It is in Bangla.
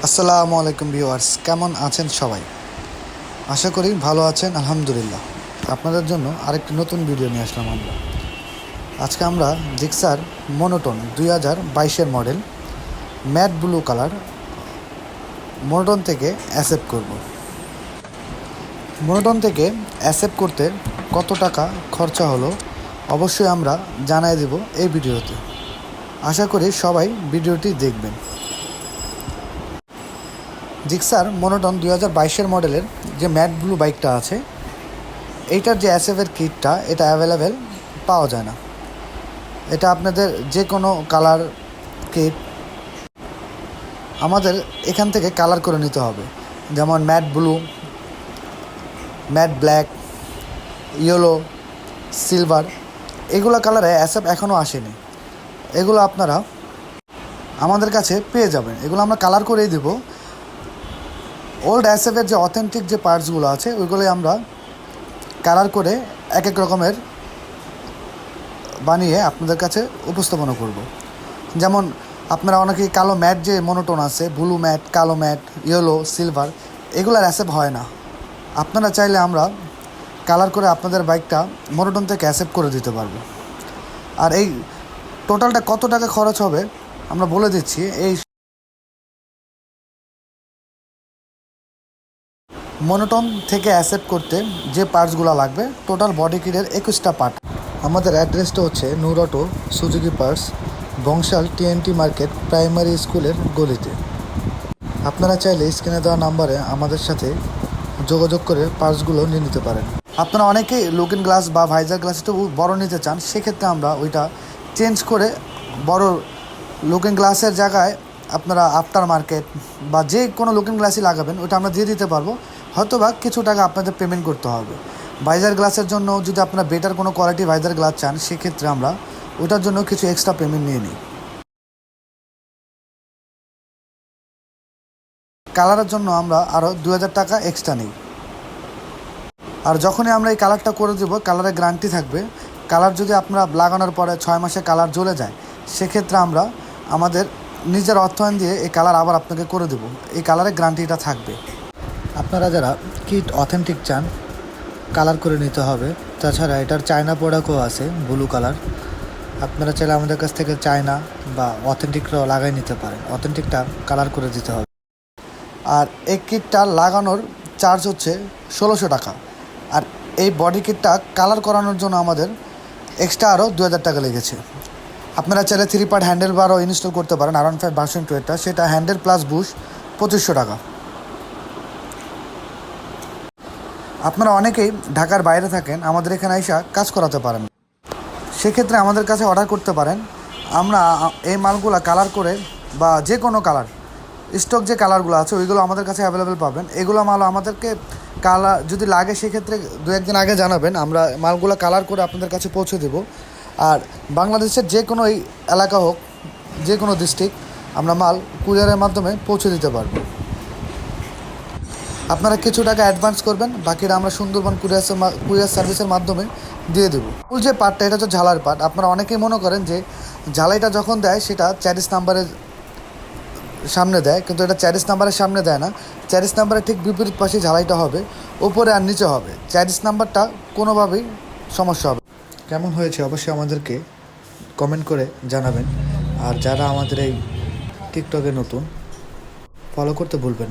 আসসালামু আলাইকুম ভিউয়ার্স, কেমন আছেন সবাই? আশা করি ভালো আছেন। আলহামদুলিল্লাহ। আপনাদের জন্য আরেকটি নতুন ভিডিও নিয়ে আসলাম আজকে আমরা জিক্সার মনোটন 2022-এর model matte blue colour monotone থেকে অ্যাসেপ্ট করব। মনোটন থেকে অ্যাসেপ্ট করতে কত টাকা খরচা হলো অবশ্যই আমরা জানাই দেব এই ভিডিওতে। আশা করি সবাই ভিডিওটি দেখবেন। জিক্সার মনোটন 2022-এর মডেলের যে ম্যাট ব্লু বাইকটা আছে, এইটার যে অ্যাসেপের কিটটা এটা অ্যাভেলেবেল পাওয়া যায় না। এটা আপনাদের যে কোনো কালার কিট আমাদের এখান থেকে কালার করে নিতে হবে, যেমন matte blue, matte black, yellow, silver, এগুলো কালারে অ্যাসেপ এখনও আসেনি। এগুলো আপনারা আমাদের কাছে পেয়ে যাবেন। এগুলো আমরা কালার করেই দেবো। ওল্ড অ্যাসেপের যে অথেন্টিক যে পার্টসগুলো আছে ওইগুলোই আমরা কালার করে এক এক রকমের বানিয়ে আপনাদের কাছে উপস্থাপনা করব। যেমন আপনারা অনেকেই কালো ম্যাট যে মনোটোন আছে, ব্লু ম্যাট, কালো ম্যাট, ইয়েলো, সিলভার, এগুলোর অ্যাসেপ হয় না। আপনারা চাইলে আমরা কালার করে আপনাদের বাইকটা মনোটোন থেকে অ্যাসেপ্ট করে দিতে পারবো। আর এই টোটালটা কত টাকা খরচ হবে আমরা বলে দিচ্ছি। এই মনোটন থেকে অ্যাসেপ্ট করতে যে পার্টসগুলো লাগবে, টোটাল বডি কিটের 21টা পার্ট। আমাদের অ্যাড্রেসটা হচ্ছে Noor auto, Suzuki parts, Bangshal TNT market primary স্কুলের গলিতে। আপনারা চাইলে স্ক্রিনে দেওয়া নাম্বারে আমাদের সাথে যোগাযোগ করে পার্টসগুলো নিয়ে নিতে পারেন। আপনারা অনেকেই লুকিং গ্লাস বা ভাইজার গ্লাস একটু বড় নিতে চান, সেক্ষেত্রে আমরা ওইটা চেঞ্জ করে বড় লুকিং গ্লাসের জায়গায় আপনারা আফটার মার্কেট বা যে কোনো লুকিং গ্লাসই লাগাবেন ওইটা আমরা দিয়ে দিতে পারবো। হয়তো বা কিছু টাকা আপনাদের পেমেন্ট করতে হবে। ভাইজার গ্লাসের জন্য যদি আপনারা বেটার কোনো কোয়ালিটি ভাইজার গ্লাস চান, সেক্ষেত্রে আমরা ওটার জন্য কিছু এক্সট্রা পেমেন্ট নিয়ে নিই। কালারের জন্য আমরা আরও 2000 টাকা এক্সট্রা নিই। আর যখনই আমরা এই কালারটা করে দেবো, কালারের গ্যারান্টি থাকবে। কালার যদি আপনারা লাগানোর পরে 6 মাসে কালার জ্বলে যায়, সেক্ষেত্রে আমরা আমাদের নিজের অর্থায়ন দিয়ে এই কালার আবার আপনাকে করে দেবো। এই কালারের গ্যারান্টিটা থাকবে। আপনারা যারা কিট অথেন্টিক চান, কালার করে নিতে হবে। তাছাড়া এটার চায়না প্রোডাক্টও আছে, ব্লু কালার। আপনারা চাইলে আমাদের কাছ থেকে চায়না বা অথেন্টিকটাও লাগাই নিতে পারেন। অথেন্টিকটা কালার করে দিতে হবে। আর এই কিটটা লাগানোর চার্জ হচ্ছে 1600 টাকা। আর এই বডি কিটটা কালার করানোর জন্য আমাদের এক্সট্রা আরও 2000 টাকা লেগেছে। আপনারা চাইলে 3 পার্ট হ্যান্ডেল বারও ইনস্টল করতে পারেন। R15 ভার্সন 2 এটা, সেটা হ্যান্ডেল প্লাস বুশ 2500 টাকা। আপনারা অনেকেই ঢাকার বাইরে থাকেন, আমাদের এখানে এসে কাজ করাতে পারেন। সেক্ষেত্রে আমাদের কাছে অর্ডার করতে পারেন। আমরা এই মালগুলো কালার করে বা যে কোনো কালার স্টক যে কালারগুলো আছে ওইগুলো আমাদের কাছে অ্যাভেলেবেল পাবেন। এগুলো মাল আমাদেরকে কালার যদি লাগে সেক্ষেত্রে 2-1 দিন আগে জানাবেন, আমরা মালগুলো কালার করে আপনাদের কাছে পৌঁছে দেব। আর বাংলাদেশের যে কোনো এই এলাকা হোক, যে কোনো ডিস্ট্রিক্ট, আমরা মাল কুরিয়ারের মাধ্যমে পৌঁছে দিতে পারবো। আপনারা কিছু টাকা অ্যাডভান্স করবেন, বাকিটা আমরা সুন্দরবন কুরিয়ার সার্ভিসের মাধ্যমে দিয়ে দেবো। মূল যে পার্টটা, এটা হচ্ছে ঝালার পার্ট। আপনারা অনেকেই মনে করেন যে ঝালাইটা যখন দেয় সেটা 40 নাম্বারের সামনে দেয়, কিন্তু এটা 40 নাম্বারের সামনে দেয় না। 40 নাম্বারের ঠিক বিপরীত পাশে ঝালাইটা হবে, ওপরে আর নিচে হবে। 40 নাম্বারটা কোনোভাবেই সমস্যা হবে। কেমন হয়েছে অবশ্যই আমাদেরকে কমেন্ট করে জানাবেন। আর যারা আমাদের এই টিকটকে নতুন, ফলো করতে ভুলবেন।